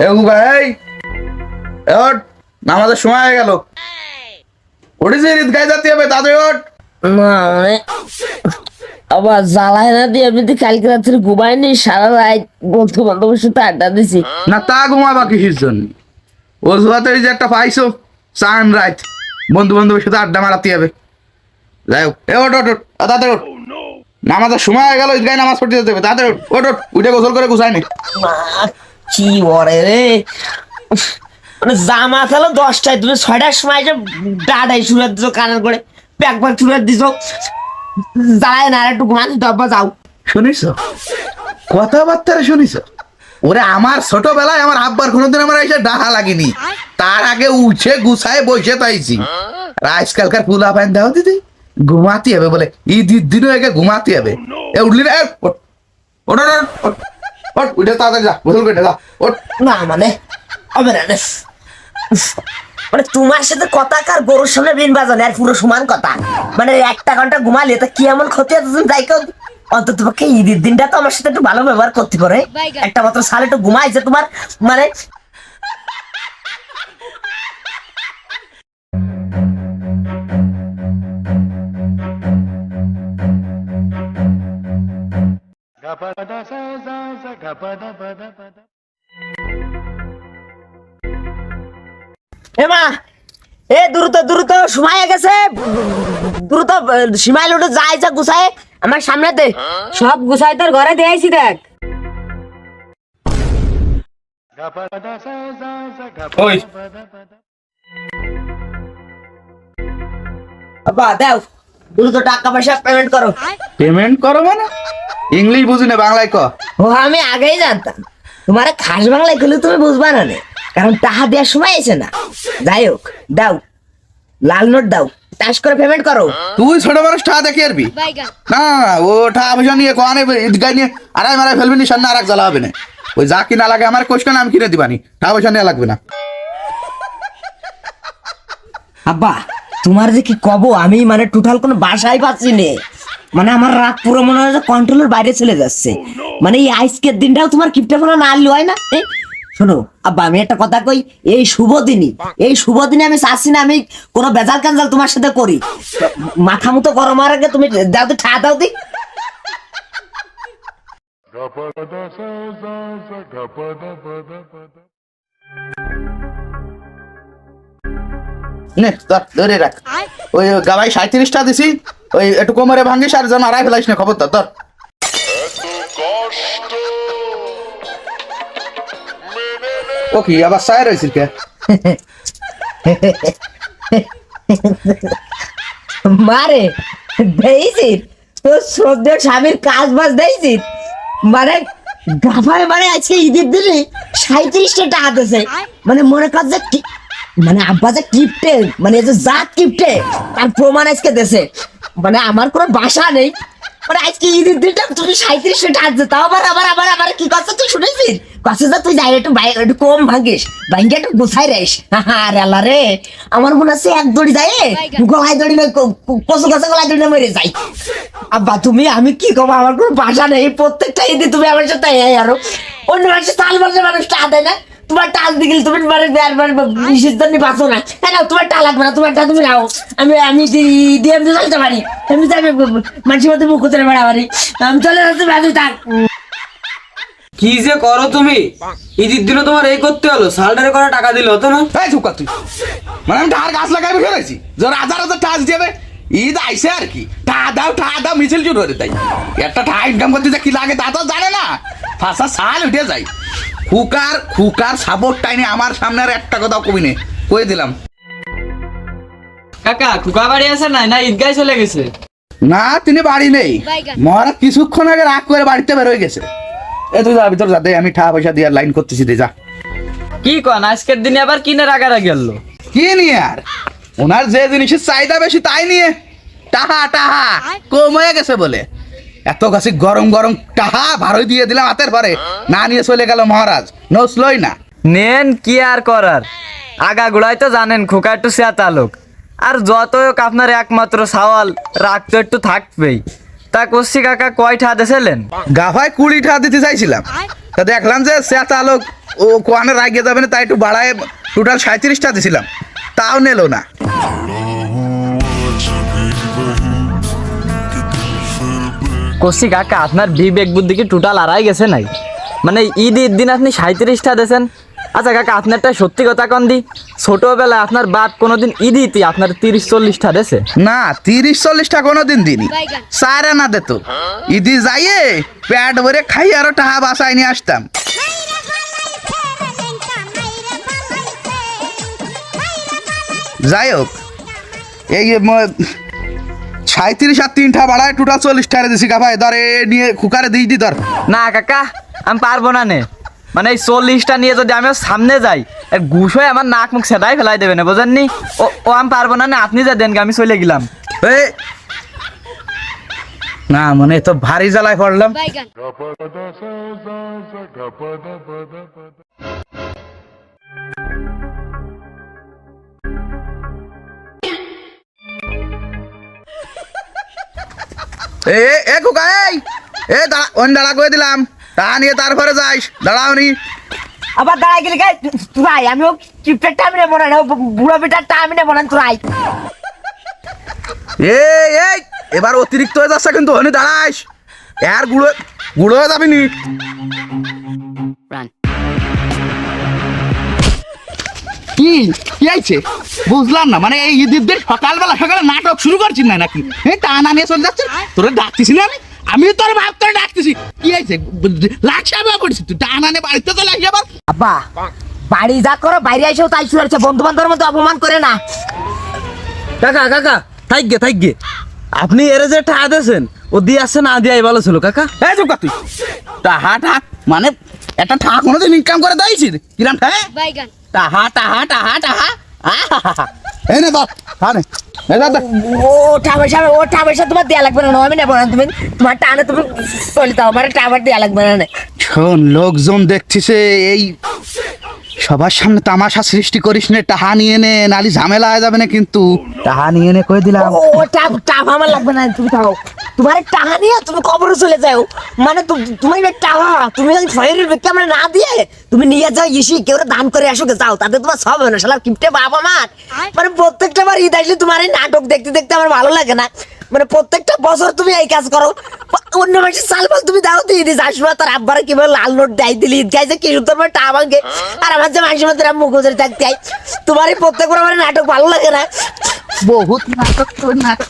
এ ভাই ওঠ, নামাজের সময় হয়ে গেল। উঠেছি, ঈদ গায়ে যেতে হবে, তাদের ওঠ। না মানে আবার জ্বালায় না দিয়ে এমনিতে কালকে রাত্রে ঘুমাইনি, সারা রাত বন্ধু বান্ধবের সাথে আড্ডা দিছি। না তা ঘুমাবা কিসের জন্য? অজুহাতে যে একটা পাইছো চান রাত বন্ধু বান্ধবের সাথে আড্ডা মারাতে হবে। যাই হোক, এ ওঠ ওঠ ওঠ, তাদের ওঠ, নামাজের সময় হয়ে গেল, ঈদ গায়ে নামাজ পড়তে যেতে হবে, তাদের ওঠ ওঠ ওঠ, উঠে গোসল করে গুছাই নি। মা, কি বলে রে, মানে জামা খেলো 10টায়, তুমি 6টার সময় যে ডাডাই শুরু দিছো, কানের করে প্যাক প্যাক শুরু দিছো, জ্বালায় না আর একটু ঘুমাতে দব্বা যাও। শুনিস কথাবার্তা শুনিস? ওরে আমার ছোটবেলায় আমার আব্বার কোনোদিন আমার এসে ডাহা লাগেনি, তার আগে উঠে গুছায় বসে তাইছি। আর আজকালকার পুলা পাইন দাও দিদি, ঘুমাতে হবে বলে, ঈদের দিনও একে ঘুমাতে হবে। এ উঠলি না, ওঠ ওঠ ওঠ ওঠ, ওঠ, উঠে তাড়াতাড়ি যা, গোসল করে যা, ওঠ। না মানে হবে না রে। মানে তোমার সাথে কথা কার গরুর সামনে বিন বাজানো আর পুরো সমান কথা। মানে 1টা ঘন্টা ঘুমালে তা কি এমন ক্ষতি আছে তুমি তাই কও? অন্তত পক্ষে ঈদের দিনটা তো আমার সাথে একটু ভালো ব্যবহার করতে পারে। একটা মাত্র সালে একটু ঘুমাইছে তোমার, মানে মা, এ দ্রুত দ্রুত সময় হয়ে গেছে, দ্রুত সীমায় লোটে যাই যা গুছায় আমার সামনে দে। সব গুছাই তোর ঘরে দিয়েছি দেখ। ওই বাবা দাও, দ্রুত টাকা পয়সা পেমেন্ট করো। পেমেন্ট করো মানে? ইংলিশ বুঝি না, বাংলায় ক। ও আমি আগেই জানতাম, তোমার খাস বাংলায় গেলে তুমি বুঝবা না রে, কারণ টাকা দেওয়ার সময় এসে না। যাই হোক দাও, লাল নোট দাও, টাস করে পেমেন্ট করো। তুই ছোট মানুষ টা দেখে আরবি না, ও টা পয়সা নিয়ে কোয়ানে ঈদগাহ নিয়ে আড়াই মারাই ফেলবি নি, সামনে আর এক জ্বালা হবে না। ওই যা কিনা লাগে আমার কোশকান আমি কিনে দিবানি, টা পয়সা নেওয়া লাগবে না। আব্বা তোমার যে কি কব, আমি মানে টোটাল কোনো বাসাই পাচ্ছি নে, মানে আমার রাগ পুরো মনে হয় কন্ট্রোলের বাইরে চলে যাচ্ছে। মানে এই আজকের দিনটাও তোমার কিপটা ফোনা না আনলে হয় না। শোনো আব্বা, আমি একটা কথা কই, এই শুভ দিনে আমি চাচ্ছি না আমি কোনো বেজাল কাঞ্জাল তোমার সাথে করি। মাথা মতো গরম হওয়ার আগে তুমি দাও তো, ঠা দাও দি। নে ধরে রাখ, ওই গাবাই 37টা দিছি, ওই একটু কোমরে ভাঙ্গিস আর যেন আড়াই ফেলাইস না, খবর ধর। ও কি আবার সায় রয়েছিল কে? মারে দেইছি তো সদ্য স্বামীর কাজ বাজ দেইছি, মানে গাফায় মানে আজকে ঈদের দিনে 37টা টাকা দিয়েছে। মানে মনে কর যে মানে আব্বা যে কিপটে, মানে যে জাত কিপটে তার প্রমাণ আজকে দেশে। মানে আমার কোনো বাসা নেই, মানে আজকে ঈদের দিনটা তুমি 37টা টাকা দিতে, তাও আবার আবার আবার আবার কি কথা তুই শুনেছিস? কাছে যা তুই যাই একটু একটু কম ভাঙিস, ভাঙ্গে একটু গুছাই রাইস। আরে আল্লাহ রে, আমার মনে আছে এক দড়ি যায় গলায় দড়ি না, কচু গাছে গলায় দড়ি না মরে যাই। আব্বা তুমি আমি কি কম, আমার কোনো বাসা নেই, প্রত্যেকটা ঈদে তুমি আমার সাথে আরো অন্য মানুষের তাল বাজে মানুষ টা দেয় না, তোমার টাল দিগিল তুমি বিশেষ জন্য বাঁচো না। হ্যাঁ তোমার টা লাগবে না, তোমার টা তুমি নাও, আমি আমি দিয়ে আমি চলতে পারি, আমি মানুষের মধ্যে মুখ করে বেড়াবারি, আমি চলে যাচ্ছি বাজু থাক। কি যে করো তুমি, ঈদের দিনে তোমার এই করতে হলো, সালডারে করে টাকা দিলে হতো না? এই চুপ কর তুই, মানে আমি ঠার গাছ লাগাই ফেলেছি, যারা হাজার হাজার টাচ দেবে, ঈদ আইসে আর কি, টা দাও মিছিল শুরু করে তাই একটা টা ইনকাম করতে যে কি লাগে তা তো জানে না, ফাঁসা সাল উঠে যায়। খুকার সাপোর্ট টাইনে আমার সামনে আর একটা কথা কবি নে, কয়ে দিলাম। কাকা খুকা বাড়ি আছে না ঈদগায় চলে গেছে? না তিনি বাড়ি নেই, মহারাজ কিছুক্ষণ আগে রাগ করে বাড়িতে বের হয়ে গেছে। এ তুই যা ভিতর যা, দে আমি টা পয়সা দিয়ে লাইন করতেছি, দে যা। কি কন আজকের দিনে আবার কিনে রাগারা গেল? কি নিয়ে আর, ওনার যে জিনিসের চাহিদা বেশি তাই নিয়ে টাহা কম হয়ে গেছে বলে এত কাছে গরম গরম টাহা ভারই দিয়ে দিলাম হাতের পরে, না নিয়ে চলে গেল মহারাজ, নসলই না। নেন কি আর করার, আগা গুড়াই তো জানেন খোকা একটু চেতালোক, আর যতই হোক আপনার একমাত্র সওয়াল রাগ তো একটু থাকবেই। তা করছি কাকা কয়টা দিয়েছিলেন? গাভায় 20 টাকা দিতে চাইছিলাম, তা দেখলাম যে চেতা লোক ও কোয়ানে রাগে যাবে না, তাই একটু বাড়ায় টোটাল 37টা দিছিলাম, তাও নিল না। কষি কাকা আপনার বিবেক বুদ্ধি কি টোটাল আড়াই গেছে নাই? মানে ঈদের দিন আপনি 37টা দিয়েছেন। আচ্ছা কাকা আপনারটা সত্যি কথা কন দি, ছোটবেলায় আপনার বাপ কোনোদিন ঈদিতে আপনার 30-40টা দিয়েছে? না 30-40টা কোনোদিন দিনই, সারা না দিত। ইদি যাইয়ে পেট ভরে খাই আরো টাহা বাসায় নিয়ে আসতাম। যাই হোক, এই 37 আর 3টা বাড়ায় টোটাল 40টা দিছি কা ভাই, ধর এ নিয়ে কুকারে দিই দি ধর। না কাকা আমি পারবো না নে, মানে এই 40টা নিয়ে যদি আমি ওর সামনে যাই ঘুষ হয়ে আমার নাক মুখ সেটাই ফেলাই দেবে না, বোঝেননি? ও আমি পারবো না, আপনি যা দেন আমি চলে গেলাম। এই না মানে তো ভারী জ্বালায় পড়লাম। এ কুকা এই দাঁড়া, অন দাঁড়া করে দিলাম, তা নিয়ে তারপরে যাইস, দাঁড়াও নি। আবার দাঁড়াই গেলে তুই আমি ও চিপটার টাইম নেবো না, বুড়ো বেটার টাইম নেবো না তুই। এই এবার অতিরিক্ত হয়ে যাচ্ছে কিন্তু, হনি দাঁড়াইস, আর গুঁড়ো গুঁড়ো হয়ে যাবি নি। কি কি আইছে বুঝলাম না, মানে এই ঈদের সকালবেলা সকালে নাটক শুরু করছিস না নাকি? হ্যাঁ টানা নিয়ে চলে যাচ্ছে, তোরা ডাকতেছি না আমি তোর ভাব তোর ডাকতেছি, কি আইছে লাক্সা করছিস তুই, টানা নিয়ে বাড়িতে চলে আসি আবার। আব্বা বাড়ি যা করো, বাইরে এসেও তাই শুরু হচ্ছে, বন্ধু বান্ধবের মধ্যে অপমান করে না। কাকা কাকা থাকবে আপনি এর যে টাকা দিয়েছেন ও দিয়ে আসছে না দিয়ে ভালো ছিল কাকা। এই চুপ কর তুই, টাহা ঠাক মানে একটা ঠাক কোনোদিন ইনকাম করে দিয়েছি কিরাম ঠাক, টাহা টাহা টাহা টাহা এই নে ধর, হ্যাঁ নে ওটা পয়সা তোমার দেয়া লাগবে না, আমি নেবো না, তুমি তোমার টানে তুমি চলে যাও, আমার টাবার দেয়া লাগবে না। শোন, লোকজন দেখছিস এই সবার সামনে তামাশা সৃষ্টি করিস নে, টাহা নিয়ে নে, নালি ঝামেলা হয়ে যাবে না কিন্তু, টাহা নিয়ে নে কই দিলাম। ও টাপ আমার লাগবে না, তুমি থাকো, তোমার টাহা নিয়ে তুমি কবরে চলে যাও, মানে তোমার টাহা তুমি শরীরের ব্যক্তি আমরা না দিয়ে তুমি নিয়ে যাও, ইসি কেউ দান করে আসো যাও, তাতে তোমার সব হবে না, শালা কিপটে বাপ আমার। মানে প্রত্যেকটা বার ঈদ আসলে তোমার এই নাটক দেখতে দেখতে আমার ভালো লাগে না, মানে প্রত্যেকটা বছর তুমি এই কাজ করো, অন্য মাসে সাল বল তুমি দাও তো ঈদ আসবে, তার আব্বারে কিভাবে লাল নোট দেয় দিলি, ঈদ গাইছে কি সুন্দর মানে টাকা ভাঙে, আর আমার যে মাসের মধ্যে মুখ ধরে থাকতে তোমার এই প্রত্যেকবার আমার নাটক ভালো লাগে না, বহুত নাটক তোর নাটক।